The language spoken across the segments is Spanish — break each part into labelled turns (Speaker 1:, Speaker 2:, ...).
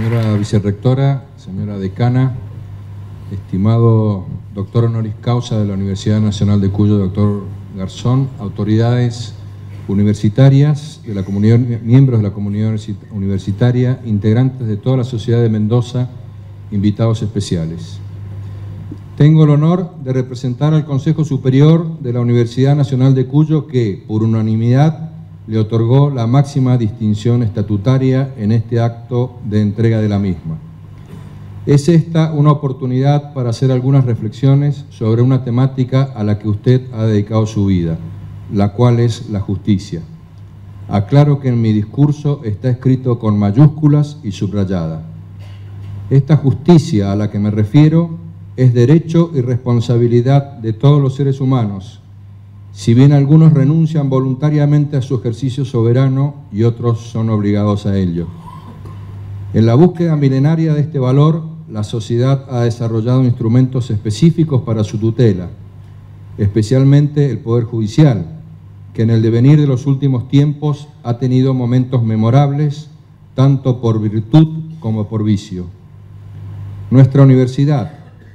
Speaker 1: señora vicerrectora, señora decana, estimado doctor honoris causa de la Universidad Nacional de Cuyo, doctor Garzón, autoridades universitarias, de la comunidad, miembros de la comunidad universitaria, integrantes de toda la sociedad de Mendoza, invitados especiales. Tengo el honor de representar al Consejo Superior de la Universidad Nacional de Cuyo que, por unanimidad, le otorgó la máxima distinción estatutaria en este acto de entrega de la misma. Es esta una oportunidad para hacer algunas reflexiones sobre una temática a la que usted ha dedicado su vida, la cual es la justicia. Aclaro que en mi discurso está escrito con mayúsculas y subrayada. Esta justicia a la que me refiero es derecho y responsabilidad de todos los seres humanos, si bien algunos renuncian voluntariamente a su ejercicio soberano y otros son obligados a ello. En la búsqueda milenaria de este valor, la sociedad ha desarrollado instrumentos específicos para su tutela, especialmente el Poder Judicial, que en el devenir de los últimos tiempos ha tenido momentos memorables, tanto por virtud como por vicio. Nuestra universidad,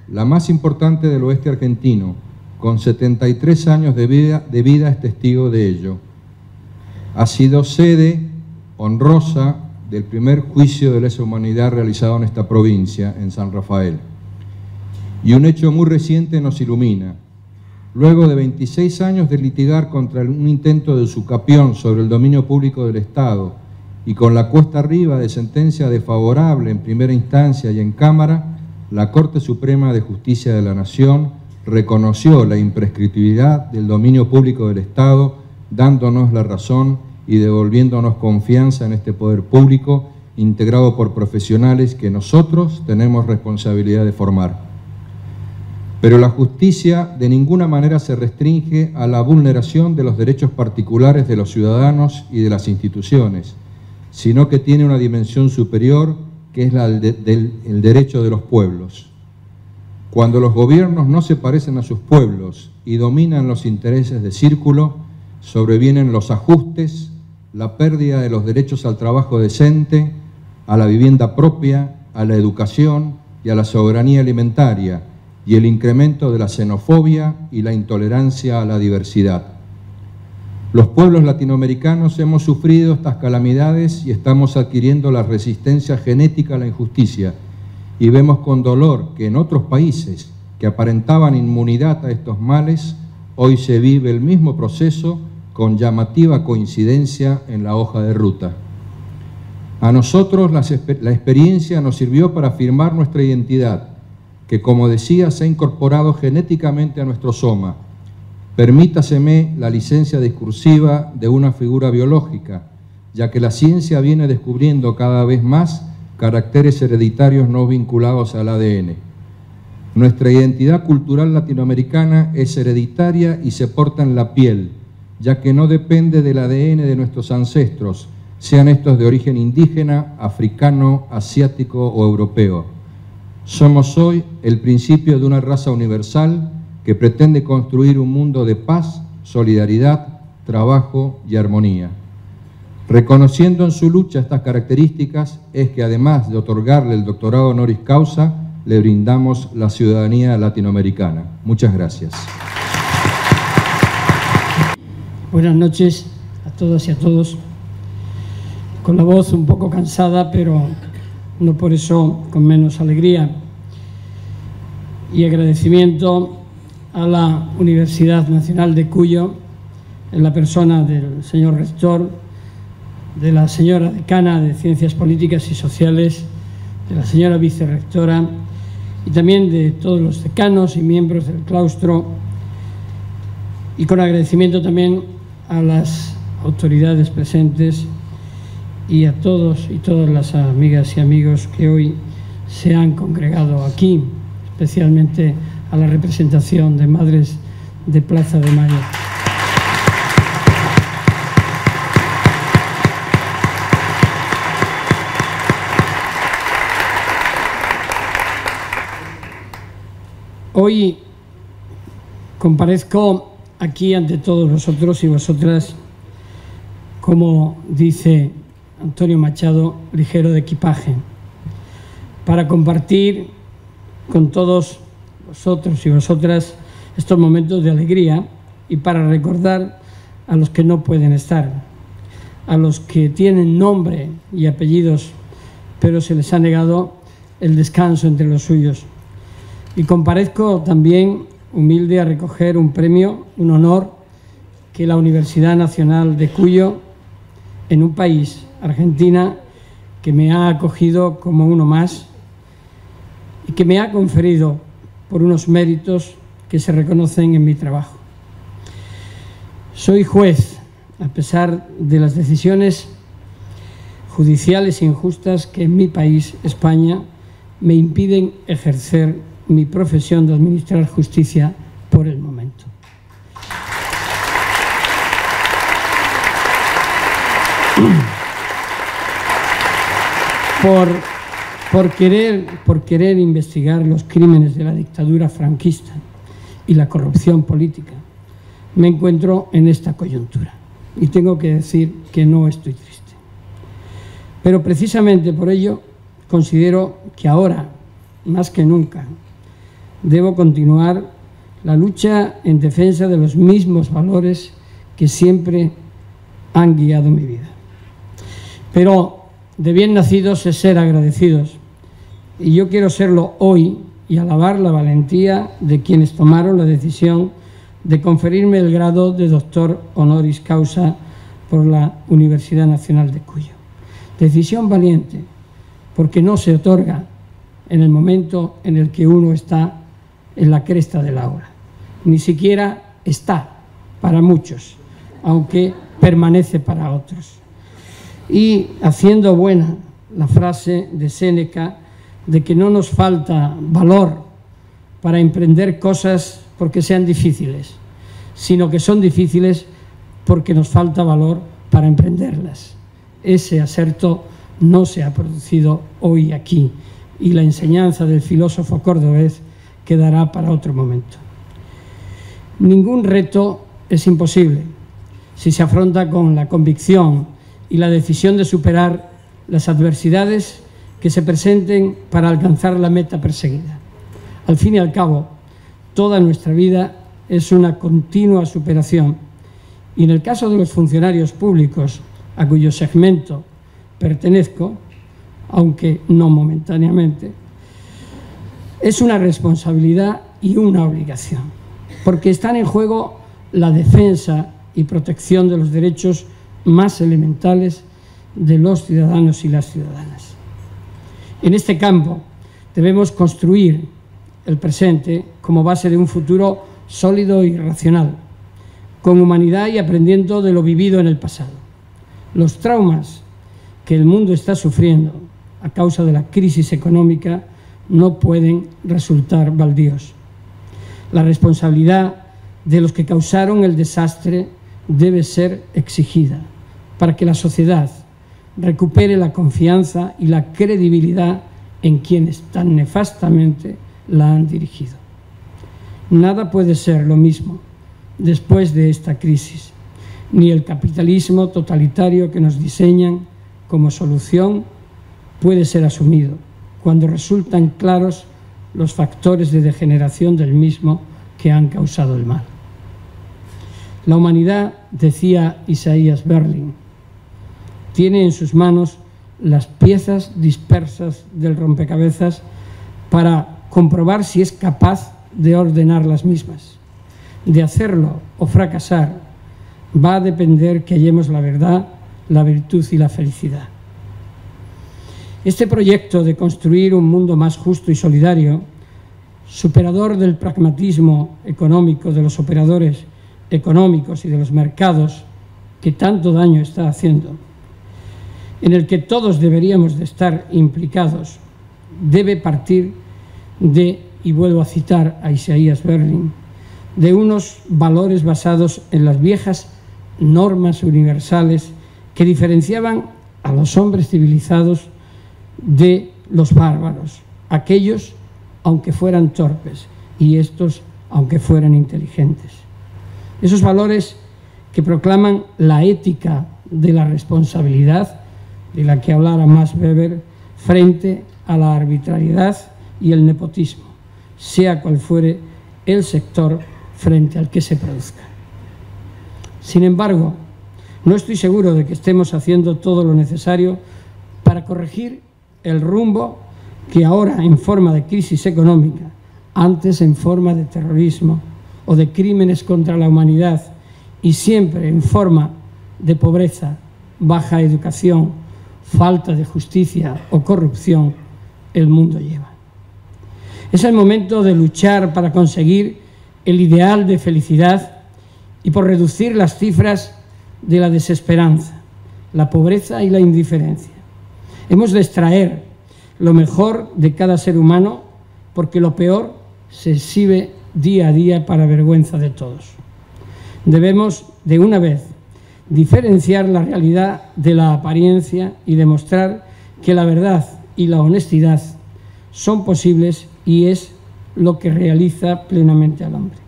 Speaker 1: la más importante del oeste argentino, con 73 años de vida es testigo de ello. Ha sido sede honrosa del primer juicio de lesa humanidad realizado en esta provincia, en San Rafael. Y un hecho muy reciente nos ilumina. Luego de 26 años de litigar contra un intento de usucapión sobre el dominio público del Estado y con la cuesta arriba de sentencia desfavorable en primera instancia y en Cámara, la Corte Suprema de Justicia de la Nación reconoció la imprescriptibilidad del dominio público del Estado, dándonos la razón y devolviéndonos confianza en este poder público integrado por profesionales que nosotros tenemos responsabilidad de formar. Pero la justicia de ninguna manera se restringe a la vulneración de los derechos particulares de los ciudadanos y de las instituciones, sino que tiene una dimensión superior que es el derecho de los pueblos. Cuando los gobiernos no se parecen a sus pueblos y dominan los intereses de círculo, sobrevienen los ajustes, la pérdida de los derechos al trabajo decente, a la vivienda propia, a la educación y a la soberanía alimentaria, y el incremento de la xenofobia y la intolerancia a la diversidad. Los pueblos latinoamericanos hemos sufrido estas calamidades y estamos adquiriendo la resistencia genética a la injusticia, y vemos con dolor que en otros países que aparentaban inmunidad a estos males, hoy se vive el mismo proceso con llamativa coincidencia en la hoja de ruta. A nosotros la experiencia nos sirvió para afirmar nuestra identidad, que como decía se ha incorporado genéticamente a nuestro soma. Permítaseme la licencia discursiva de una figura biológica, ya que la ciencia viene descubriendo cada vez más caracteres hereditarios no vinculados al ADN. Nuestra identidad cultural latinoamericana es hereditaria y se porta en la piel, ya que no depende del ADN de nuestros ancestros, sean estos de origen indígena, africano, asiático o europeo. Somos hoy el principio de una raza universal que pretende construir un mundo de paz, solidaridad, trabajo y armonía. Reconociendo en su lucha estas características, es que además de otorgarle el doctorado honoris causa, le brindamos la ciudadanía latinoamericana. Muchas gracias.
Speaker 2: Buenas noches a todas y a todos. Con la voz un poco cansada, pero no por eso con menos alegría. Y agradecimiento a la Universidad Nacional de Cuyo, en la persona del señor rector, de la señora decana de Ciencias Políticas y Sociales, de la señora vicerrectora y también de todos los decanos y miembros del claustro, y con agradecimiento también a las autoridades presentes y a todos y todas las amigas y amigos que hoy se han congregado aquí, especialmente a la representación de Madres de Plaza de Mayo. Hoy comparezco aquí ante todos vosotros y vosotras, como dice Antonio Machado, ligero de equipaje, para compartir con todos vosotros y vosotras estos momentos de alegría y para recordar a los que no pueden estar, a los que tienen nombre y apellidos, pero se les ha negado el descanso entre los suyos. Y comparezco también humilde a recoger un premio, un honor, que la Universidad Nacional de Cuyo, en un país, Argentina, que me ha acogido como uno más y que me ha conferido por unos méritos que se reconocen en mi trabajo. Soy juez, a pesar de las decisiones judiciales injustas que en mi país, España, me impiden ejercer mi profesión de administrar justicia por el momento. Por querer investigar los crímenes de la dictadura franquista y la corrupción política, me encuentro en esta coyuntura. Y tengo que decir que no estoy triste. Pero precisamente por ello considero que ahora, más que nunca, debo continuar la lucha en defensa de los mismos valores que siempre han guiado mi vida. Pero de bien nacidos es ser agradecidos, y yo quiero serlo hoy y alabar la valentía de quienes tomaron la decisión de conferirme el grado de doctor honoris causa por la Universidad Nacional de Cuyo. Decisión valiente, porque no se otorga en el momento en el que uno está en la cresta de la ola. Ni siquiera está para muchos, aunque permanece para otros. Y haciendo buena la frase de Séneca de que no nos falta valor para emprender cosas porque sean difíciles, sino que son difíciles porque nos falta valor para emprenderlas. Ese aserto no se ha producido hoy aquí, y la enseñanza del filósofo cordobés quedará para otro momento. Ningún reto es imposible si se afronta con la convicción y la decisión de superar las adversidades que se presenten para alcanzar la meta perseguida. Al fin y al cabo, toda nuestra vida es una continua superación, y en el caso de los funcionarios públicos a cuyo segmento pertenezco, aunque no momentáneamente, es una responsabilidad y una obligación, porque están en juego la defensa y protección de los derechos más elementales de los ciudadanos y las ciudadanas. En este campo debemos construir el presente como base de un futuro sólido y racional, con humanidad y aprendiendo de lo vivido en el pasado. Los traumas que el mundo está sufriendo a causa de la crisis económica no pueden resultar baldíos. La responsabilidad de los que causaron el desastre debe ser exigida para que la sociedad recupere la confianza y la credibilidad en quienes tan nefastamente la han dirigido. Nada puede ser lo mismo después de esta crisis, ni el capitalismo totalitario que nos diseñan como solución puede ser asumido cuando resultan claros los factores de degeneración del mismo que han causado el mal. La humanidad, decía Isaías Berlin, tiene en sus manos las piezas dispersas del rompecabezas para comprobar si es capaz de ordenar las mismas. De hacerlo o fracasar va a depender que hallemos la verdad, la virtud y la felicidad. Este proyecto de construir un mundo más justo y solidario, superador del pragmatismo económico de los operadores económicos y de los mercados que tanto daño está haciendo, en el que todos deberíamos de estar implicados, debe partir de, y vuelvo a citar a Isaías Berlin, de unos valores basados en las viejas normas universales que diferenciaban a los hombres civilizados de los bárbaros, aquellos aunque fueran torpes y estos aunque fueran inteligentes. Esos valores que proclaman la ética de la responsabilidad, de la que hablara Max Weber, frente a la arbitrariedad y el nepotismo, sea cual fuere el sector frente al que se produzca. Sin embargo, no estoy seguro de que estemos haciendo todo lo necesario para corregir el rumbo que ahora, en forma de crisis económica, antes en forma de terrorismo o de crímenes contra la humanidad y siempre en forma de pobreza, baja educación, falta de justicia o corrupción, el mundo lleva. Es el momento de luchar para conseguir el ideal de felicidad y por reducir las cifras de la desesperanza, la pobreza y la indiferencia. Hemos de extraer lo mejor de cada ser humano porque lo peor se exhibe día a día para vergüenza de todos. Debemos, de una vez, diferenciar la realidad de la apariencia y demostrar que la verdad y la honestidad son posibles y es lo que realiza plenamente al hombre.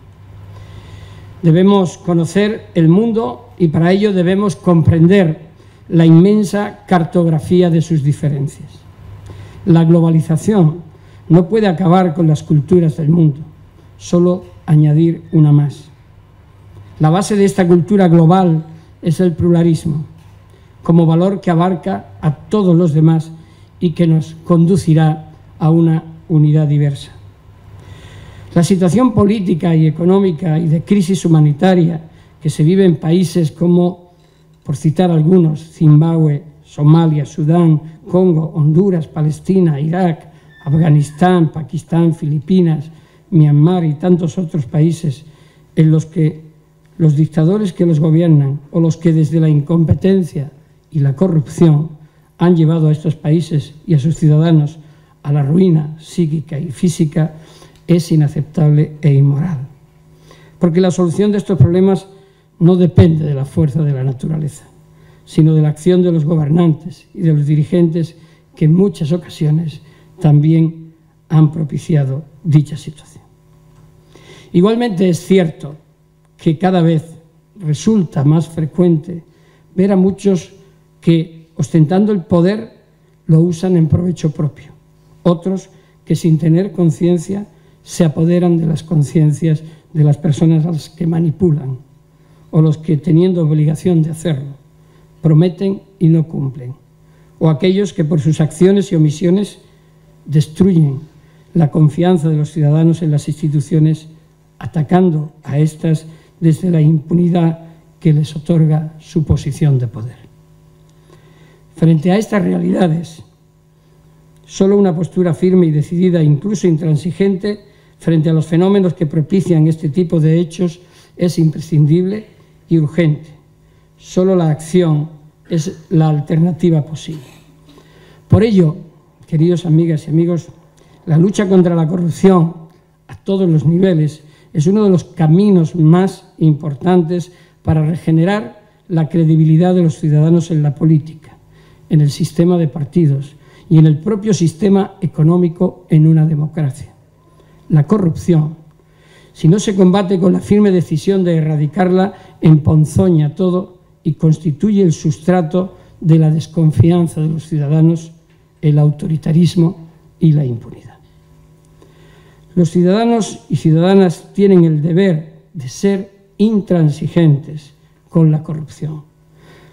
Speaker 2: Debemos conocer el mundo y para ello debemos comprender la inmensa cartografía de sus diferencias. La globalización no puede acabar con las culturas del mundo, solo añadir una más. La base de esta cultura global es el pluralismo, como valor que abarca a todos los demás y que nos conducirá a una unidad diversa. La situación política y económica y de crisis humanitaria que se vive en países como, por citar algunos, Zimbabue, Somalia, Sudán, Congo, Honduras, Palestina, Irak, Afganistán, Pakistán, Filipinas, Myanmar y tantos otros países en los que los dictadores que los gobiernan o los que desde la incompetencia y la corrupción han llevado a estos países y a sus ciudadanos a la ruina psíquica y física es inaceptable e inmoral. Porque la solución de estos problemas no depende de la fuerza de la naturaleza, sino de la acción de los gobernantes y de los dirigentes que en muchas ocasiones también han propiciado dicha situación. Igualmente es cierto que cada vez resulta más frecuente ver a muchos que, ostentando el poder, lo usan en provecho propio. Otros que, sin tener conciencia, se apoderan de las conciencias de las personas a las que manipulan, o los que, teniendo obligación de hacerlo, prometen y no cumplen, o aquellos que por sus acciones y omisiones destruyen la confianza de los ciudadanos en las instituciones, atacando a estas desde la impunidad que les otorga su posición de poder. Frente a estas realidades, solo una postura firme y decidida, incluso intransigente, frente a los fenómenos que propician este tipo de hechos es imprescindible y urgente. Solo la acción es la alternativa posible. Por ello, queridos amigas y amigos, la lucha contra la corrupción a todos los niveles es uno de los caminos más importantes para regenerar la credibilidad de los ciudadanos en la política, en el sistema de partidos y en el propio sistema económico en una democracia. La corrupción, si no se combate con la firme decisión de erradicarla, emponzoña todo y constituye el sustrato de la desconfianza de los ciudadanos, el autoritarismo y la impunidad. Los ciudadanos y ciudadanas tienen el deber de ser intransigentes con la corrupción.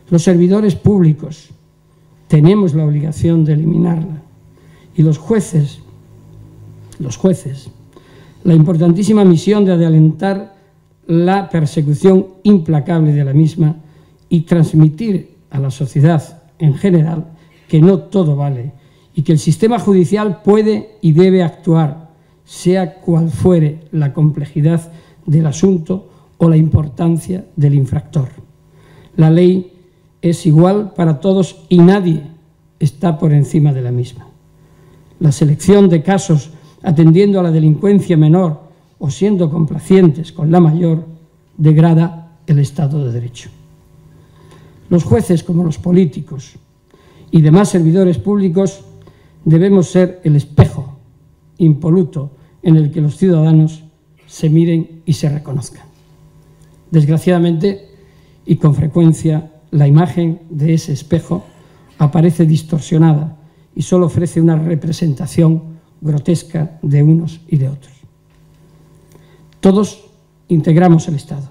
Speaker 2: Los servidores públicos tenemos la obligación de eliminarla y los jueces, la importantísima misión de adelantar la persecución implacable de la misma y transmitir a la sociedad en general que no todo vale y que el sistema judicial puede y debe actuar, sea cual fuere la complejidad del asunto o la importancia del infractor. La ley es igual para todos y nadie está por encima de la misma. La selección de casos atendiendo a la delincuencia menor o siendo complacientes con la mayor degrada el Estado de Derecho. Los jueces, como los políticos y demás servidores públicos, debemos ser el espejo impoluto en el que los ciudadanos se miren y se reconozcan. Desgraciadamente, y con frecuencia, la imagen de ese espejo aparece distorsionada y solo ofrece una representación grotesca de unos y de otros. Todos integramos el Estado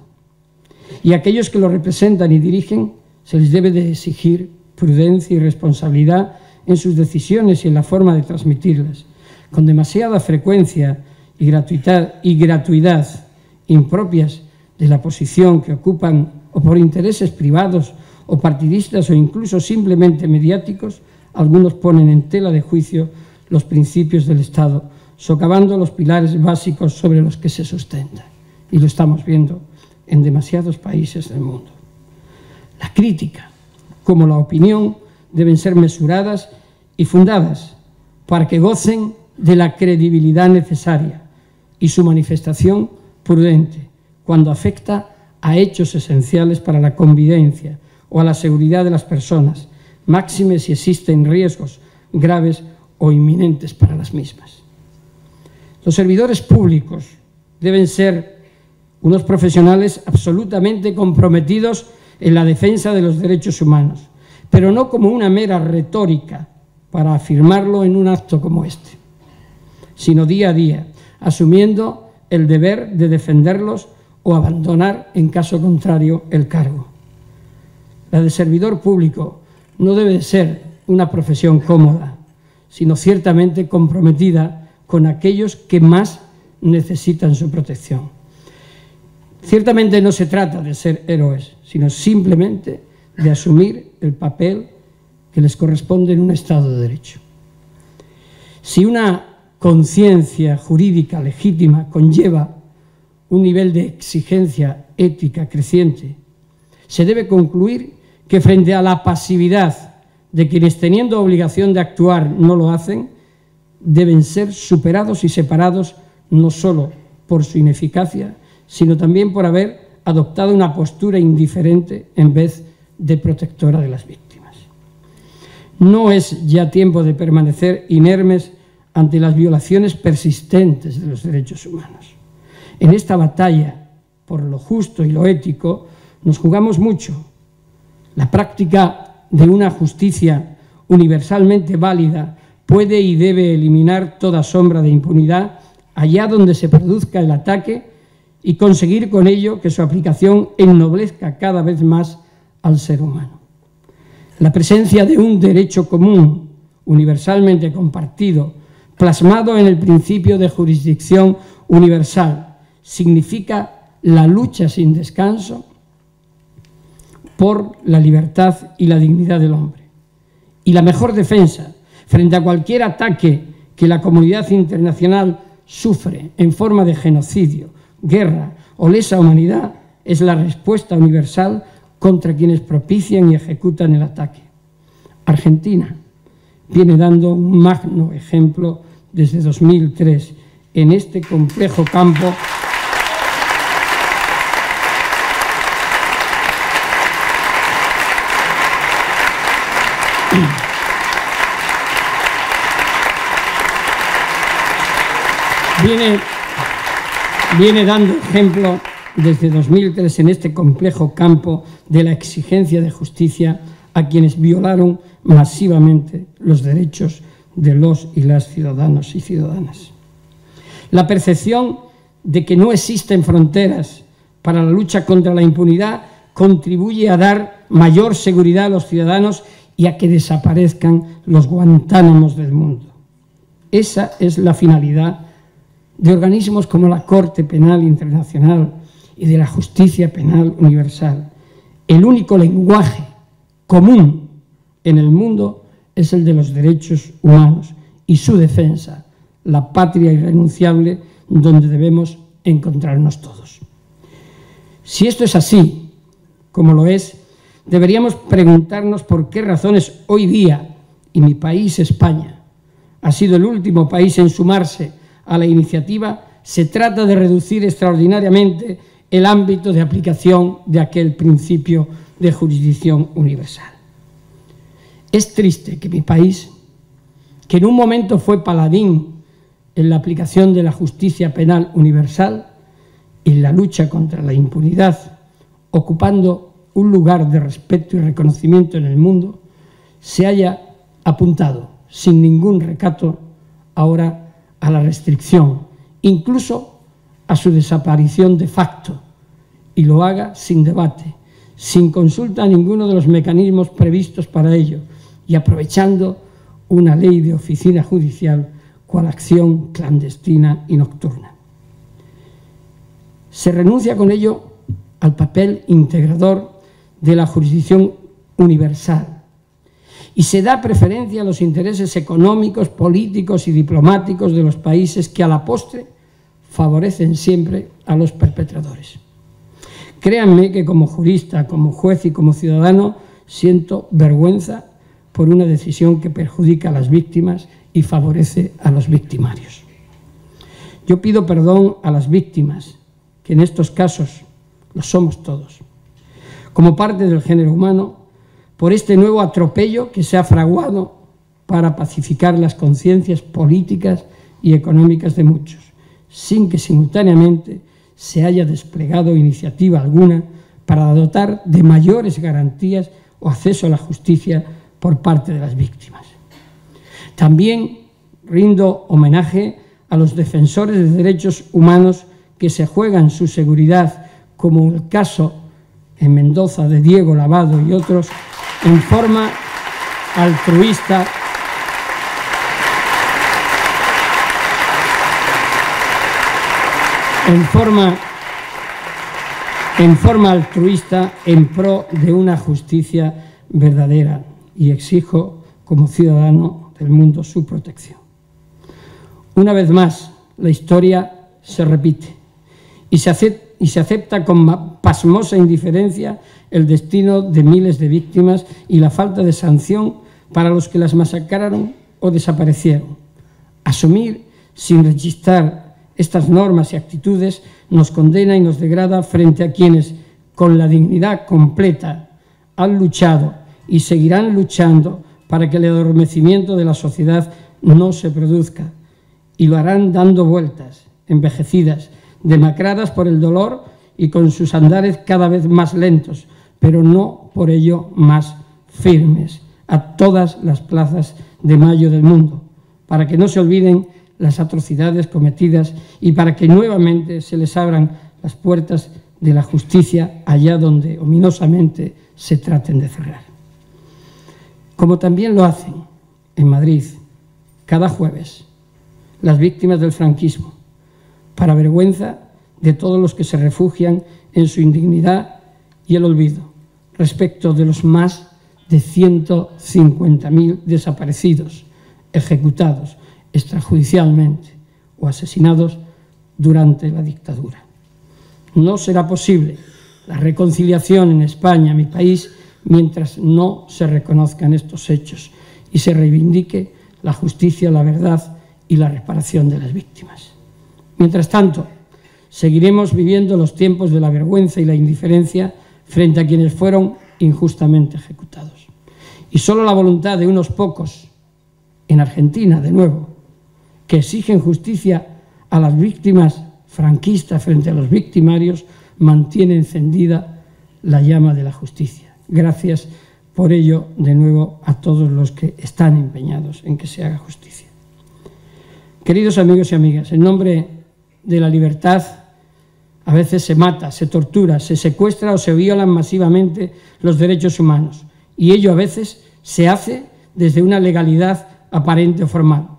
Speaker 2: y a aquellos que lo representan y dirigen se les debe de exigir prudencia y responsabilidad en sus decisiones y en la forma de transmitirlas. Con demasiada frecuencia y gratuidad impropias de la posición que ocupan o por intereses privados o partidistas o incluso simplemente mediáticos, algunos ponen en tela de juicio los principios del Estado, socavando los pilares básicos sobre los que se sustenta. Y lo estamos viendo en demasiados países del mundo. La crítica, como la opinión, deben ser mesuradas y fundadas para que gocen de la credibilidad necesaria y su manifestación prudente cuando afecta a hechos esenciales para la convivencia o a la seguridad de las personas, máxime si existen riesgos graves o inminentes para las mismas. Los servidores públicos deben ser unos profesionales absolutamente comprometidos en la defensa de los derechos humanos, pero no como una mera retórica para afirmarlo en un acto como este, sino día a día, asumiendo el deber de defenderlos o abandonar, en caso contrario, el cargo. La de servidor público no debe ser una profesión cómoda, sino ciertamente comprometida con aquellos que más necesitan su protección. Ciertamente no se trata de ser héroes, sino simplemente de asumir el papel que les corresponde en un Estado de Derecho. Si una conciencia jurídica legítima conlleva un nivel de exigencia ética creciente, se debe concluir que frente a la pasividad de quienes teniendo obligación de actuar no lo hacen, deben ser superados y separados no solo por su ineficacia, sino también por haber adoptado una postura indiferente en vez de protectora de las víctimas. No es ya tiempo de permanecer inermes ante las violaciones persistentes de los derechos humanos. En esta batalla por lo justo y lo ético nos jugamos mucho. La práctica de una justicia universalmente válida puede y debe eliminar toda sombra de impunidad allá donde se produzca el ataque y conseguir con ello que su aplicación ennoblezca cada vez más al ser humano. La presencia de un derecho común universalmente compartido, plasmado en el principio de jurisdicción universal, significa la lucha sin descanso por la libertad y la dignidad del hombre. Y la mejor defensa frente a cualquier ataque que la comunidad internacional sufre en forma de genocidio, guerra o lesa humanidad es la respuesta universal contra quienes propician y ejecutan el ataque. Argentina viene dando un magno ejemplo desde 2003 en este complejo campo viene dando ejemplo desde 2003 en este complejo campo de la exigencia de justicia a quienes violaron masivamente los derechos de los y las ciudadanos y ciudadanas. La percepción de que no existen fronteras para la lucha contra la impunidad contribuye a dar mayor seguridad a los ciudadanos y a que desaparezcan los Guantánamos del mundo. Esa es la finalidad de organismos como la Corte Penal Internacional y de la Justicia Penal Universal. El único lenguaje común en el mundo es el de los derechos humanos y su defensa, la patria irrenunciable donde debemos encontrarnos todos. Si esto es así, como lo es, deberíamos preguntarnos por qué razones hoy día, y mi país, España, ha sido el último país en sumarse a la iniciativa, se trata de reducir extraordinariamente el ámbito de aplicación de aquel principio de jurisdicción universal. Es triste que mi país, que en un momento fue paladín en la aplicación de la justicia penal universal y en la lucha contra la impunidad, ocupando un lugar de respeto y reconocimiento en el mundo, se haya apuntado sin ningún recato, ahora a la restricción, incluso a su desaparición de facto, y lo haga sin debate, sin consulta a ninguno de los mecanismos previstos para ello y aprovechando una ley de oficina judicial cual acción clandestina y nocturna. Se renuncia con ello al papel integrador de la jurisdicción universal y se da preferencia a los intereses económicos, políticos y diplomáticos de los países que a la postre favorecen siempre a los perpetradores. Créanme que como jurista, como juez y como ciudadano siento vergüenza por una decisión que perjudica a las víctimas y favorece a los victimarios. Yo pido perdón a las víctimas, que en estos casos lo somos todos, como parte del género humano, por este nuevo atropello que se ha fraguado para pacificar las conciencias políticas y económicas de muchos, sin que simultáneamente se haya desplegado iniciativa alguna para dotar de mayores garantías o acceso a la justicia por parte de las víctimas. También rindo homenaje a los defensores de derechos humanos que se juegan su seguridad, como el caso en Mendoza de Diego Lavado y otros, en forma altruista en pro de una justicia verdadera, y exijo como ciudadano del mundo su protección. Una vez más, la historia se repite y se acepta con pasmosa indiferencia el destino de miles de víctimas y la falta de sanción para los que las masacraron o desaparecieron. Asumir sin rechistar estas normas y actitudes nos condena y nos degrada frente a quienes, con la dignidad completa, han luchado y seguirán luchando para que el adormecimiento de la sociedad no se produzca, y lo harán dando vueltas, envejecidas, demacradas por el dolor y con sus andares cada vez más lentos, pero no por ello más firmes, a todas las plazas de mayo del mundo, para que no se olviden las atrocidades cometidas y para que nuevamente se les abran las puertas de la justicia allá donde ominosamente se traten de cerrar. Como también lo hacen en Madrid cada jueves las víctimas del franquismo, para vergüenza de todos los que se refugian en su indignidad y el olvido, respecto de los más de 150.000 desaparecidos, ejecutados extrajudicialmente o asesinados durante la dictadura. No será posible la reconciliación en España, mi país, mientras no se reconozcan estos hechos y se reivindique la justicia, la verdad y la reparación de las víctimas. Mientras tanto, seguiremos viviendo los tiempos de la vergüenza y la indiferencia frente a quienes fueron injustamente ejecutados. Y solo la voluntad de unos pocos, en Argentina de nuevo, que exigen justicia a las víctimas franquistas frente a los victimarios, mantiene encendida la llama de la justicia. Gracias por ello, de nuevo, a todos los que están empeñados en que se haga justicia. Queridos amigos y amigas, en nombre de la libertad, a veces se mata, se tortura, se secuestra o se violan masivamente los derechos humanos, y ello a veces se hace desde una legalidad aparente o formal.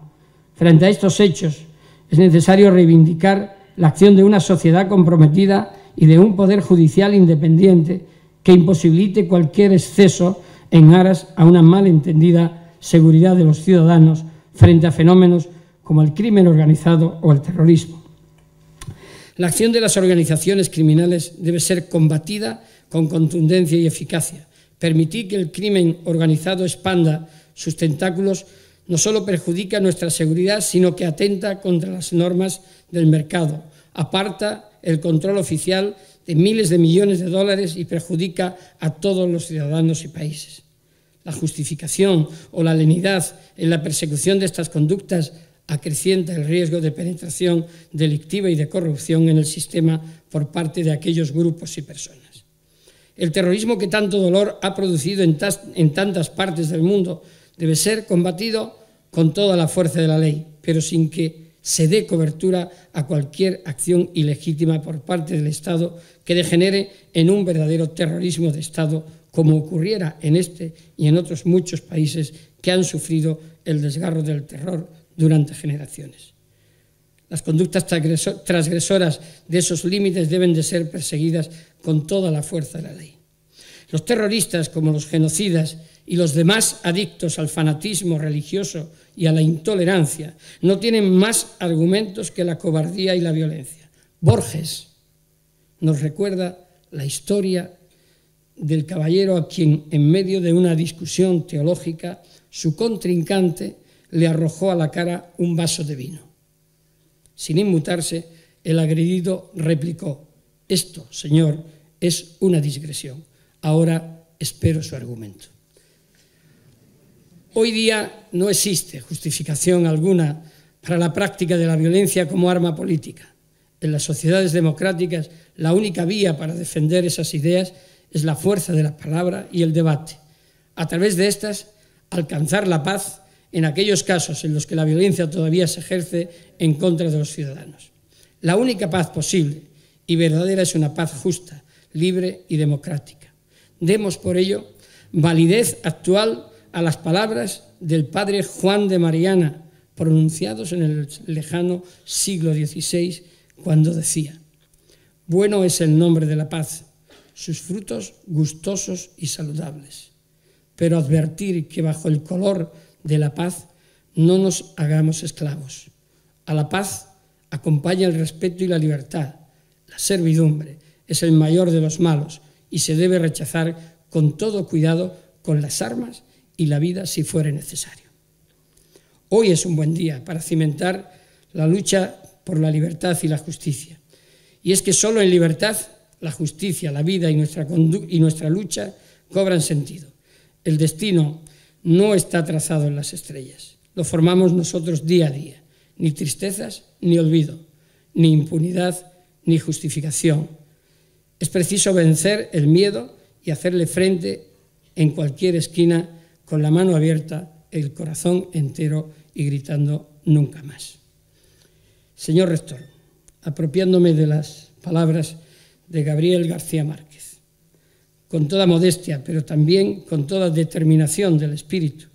Speaker 2: Frente a estos hechos, es necesario reivindicar la acción de una sociedad comprometida y de un poder judicial independiente que imposibilite cualquier exceso en aras a una malentendida seguridad de los ciudadanos frente a fenómenos como el crimen organizado o el terrorismo. La acción de las organizaciones criminales debe ser combatida con contundencia y eficacia. Permitir que el crimen organizado expanda sus tentáculos no solo perjudica nuestra seguridad, sino que atenta contra las normas del mercado, aparta el control oficial de miles de millones de dólares y perjudica a todos los ciudadanos y países. La justificación o la lenidad en la persecución de estas conductas acrecienta el riesgo de penetración delictiva y de corrupción en el sistema por parte de aquellos grupos y personas. El terrorismo que tanto dolor ha producido en tantas partes del mundo debe ser combatido con toda la fuerza de la ley, pero sin que se dé cobertura a cualquier acción ilegítima por parte del Estado que degenere en un verdadero terrorismo de Estado, como ocurriera en este y en otros muchos países que han sufrido el desgarro del terror durante generaciones. Las conductas transgresoras de esos límites deben de ser perseguidas con toda la fuerza de la ley. Los terroristas, como los genocidas y los demás adictos al fanatismo religioso y a la intolerancia, no tienen más argumentos que la cobardía y la violencia. Borges nos recuerda la historia del caballero a quien, en medio de una discusión teológica, su contrincante le arrojó a la cara un vaso de vino. Sin inmutarse, el agredido replicó: «Esto, señor, es una digresión. Ahora espero su argumento». Hoy día no existe justificación alguna para la práctica de la violencia como arma política. En las sociedades democráticas, la única vía para defender esas ideas es la fuerza de la palabra y el debate. A través de estas, alcanzar la paz en aquellos casos en los que la violencia todavía se ejerce en contra de los ciudadanos. La única paz posible y verdadera es una paz justa, libre y democrática. Demos por ello validez actual a las palabras del padre Juan de Mariana, pronunciados en el lejano siglo XVI, cuando decía: «Bueno es el nombre de la paz, sus frutos gustosos y saludables, pero advertir que bajo el color de la paz no nos hagamos esclavos. A la paz acompaña el respeto y la libertad. La servidumbre es el mayor de los malos y se debe rechazar con todo cuidado con las armas y la vida si fuere necesario». Hoy es un buen día para cimentar la lucha por la libertad y la justicia. Y es que solo en libertad la justicia, la vida y nuestra lucha cobran sentido. El destino no está trazado en las estrellas, lo formamos nosotros día a día. Ni tristezas, ni olvido, ni impunidad, ni justificación. Es preciso vencer el miedo y hacerle frente en cualquier esquina con la mano abierta, el corazón entero y gritando nunca más. Señor Rector, apropiándome de las palabras de Gabriel García Márquez, con toda modestia, pero también con toda determinación del espíritu,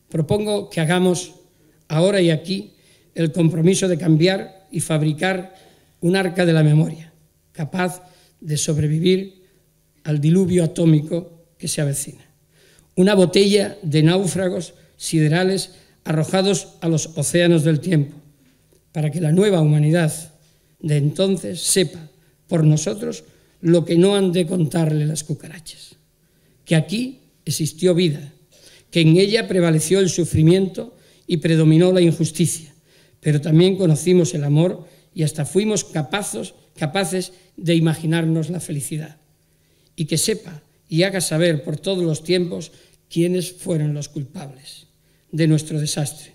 Speaker 2: propongo que hagamos ahora y aquí el compromiso de cambiar y fabricar un arca de la memoria, capaz de sobrevivir al diluvio atómico que se avecina. Una botella de náufragos siderales arrojados a los océanos del tiempo, para que la nueva humanidad de entonces sepa por nosotros lo que no han de contarle las cucarachas, que aquí existió vida, que en ella prevaleció el sufrimiento y predominó la injusticia, pero también conocimos el amor y hasta fuimos capaces de imaginarnos la felicidad, y que sepa y haga saber por todos los tiempos quiénes fueron los culpables de nuestro desastre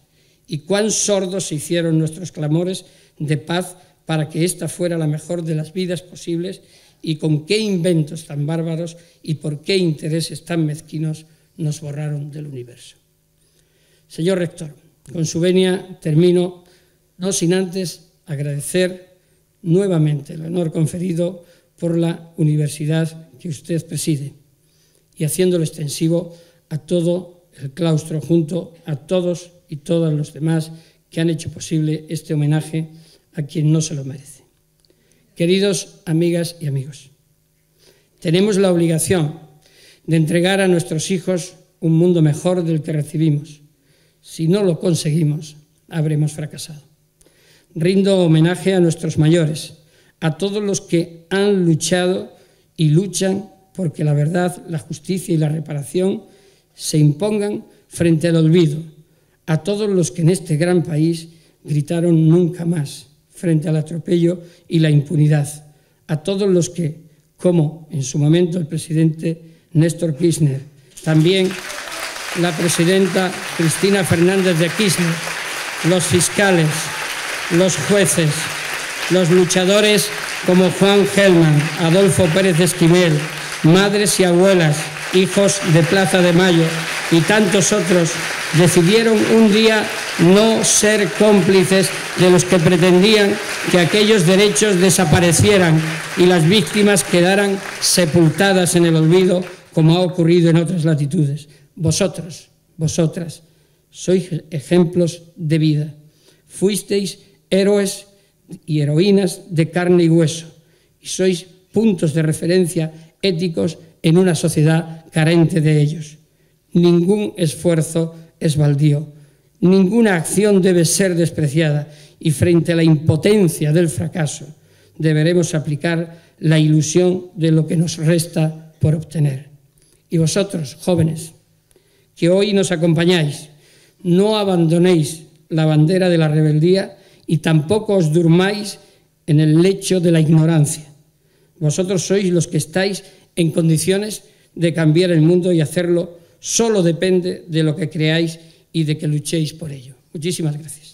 Speaker 2: y cuán sordos se hicieron nuestros clamores de paz para que ésta fuera la mejor de las vidas posibles, y con qué inventos tan bárbaros y por qué intereses tan mezquinos nos borraron del universo. Señor Rector, con su venia termino, no sin antes agradecer nuevamente el honor conferido por la universidad que usted preside y haciéndolo extensivo a todo el claustro, junto a todos y todas los demás que han hecho posible este homenaje a quien no se lo merece. Queridos amigas y amigos, tenemos la obligación de entregar a nuestros hijos un mundo mejor del que recibimos. Si no lo conseguimos, habremos fracasado. Rindo homenaje a nuestros mayores, a todos los que han luchado y luchan porque la verdad, la justicia y la reparación se impongan frente al olvido, a todos los que en este gran país gritaron nunca más frente al atropello y la impunidad, a todos los que, como en su momento el presidente Néstor Kirchner, también la presidenta Cristina Fernández de Kirchner, los fiscales, los jueces, los luchadores como Juan Gelman, Adolfo Pérez Esquivel, madres y abuelas, hijos de Plaza de Mayo y tantos otros, decidieron un día no ser cómplices de los que pretendían que aquellos derechos desaparecieran y las víctimas quedaran sepultadas en el olvido, como ha ocurrido en otras latitudes. Vosotros, vosotras, sois ejemplos de vida. Fuisteis héroes y heroínas de carne y hueso, y sois puntos de referencia éticos en una sociedad carente de ellos. Ningún esfuerzo es baldío, ninguna acción debe ser despreciada, y frente a la impotencia del fracaso deberemos aplicar la ilusión de lo que nos resta por obtener. Y vosotros, jóvenes, que hoy nos acompañáis, no abandonéis la bandera de la rebeldía y tampoco os durmáis en el lecho de la ignorancia. Vosotros sois los que estáis en condiciones de cambiar el mundo, y hacerlo solo depende de lo que creáis y de que luchéis por ello. Muchísimas gracias.